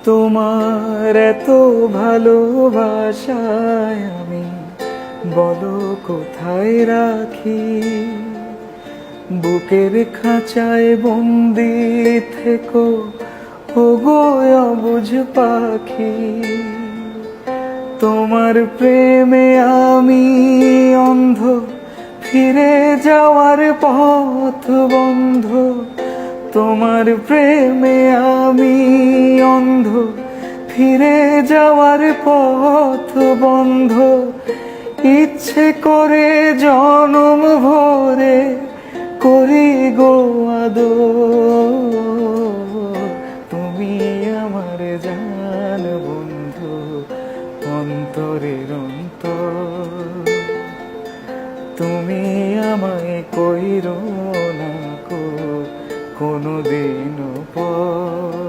তোমার এত ভালোবাসায় আমি বলো কোথায় রাখি। বুকের খাঁচায় বন্দি থেকো ওগো অবুঝ পাখি। তোমার প্রেমে আমি অন্ধ, ফিরে যাওয়ার পথ বন্ধ। তোমার প্রেমে আমি অন্ধ, ফিরে যাওয়ার পথ বন্ধ। ইচ্ছে করে জনম ভরে করি গো আদর। তুমি আমার জান বন্ধু, অন্তরের অন্তর। তুমি আমায় কইরো না কোনোদিনও পর।